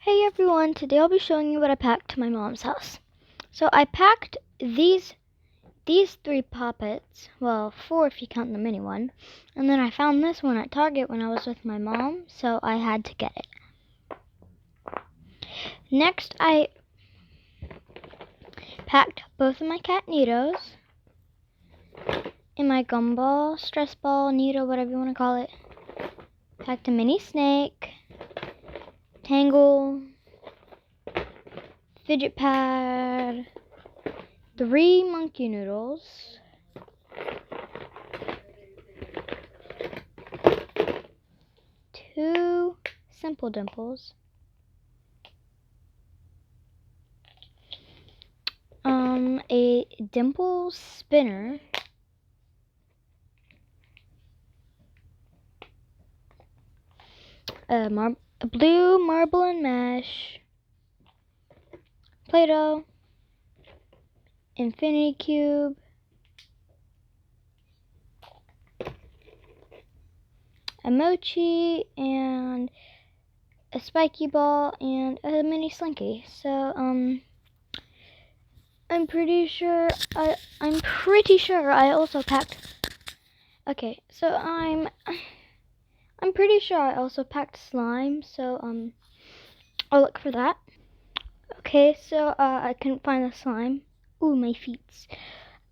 Hey everyone, today I'll be showing you what I packed to my mom's house. So I packed these three poppets, well, four if you count the mini one, and then I found this one at Target when I was with my mom, so I had to get it. Next, I packed both of my cat Nidos in my gumball, stress ball, Nido, whatever you want to call it. Packed a mini snake, Tangle, fidget pad, 3 monkey noodles, two simple dimples, a dimple spinner, a blue marble and mesh, Play-Doh, infinity cube, a mochi, and a spiky ball, and a mini slinky. So I'm pretty sure I also packed. Okay, so I'm pretty sure I also packed slime. So I'll look for that. Okay, so I couldn't find the slime. Ooh, my feet.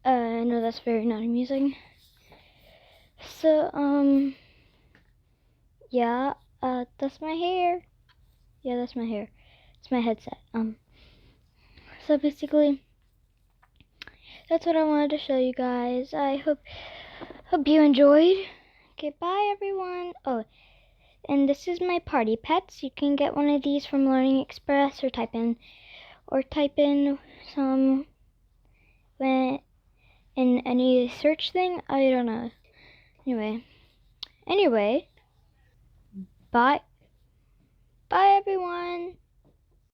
I know that's very not amusing. So yeah, that's my hair. Yeah, that's my hair. It's my headset. So basically, that's what I wanted to show you guys. I hope you enjoyed. Okay, bye everyone. Oh, and this is my party pets. You can get one of these from Learning Express or type in some in any search thing. I don't know. Anyway, bye everyone.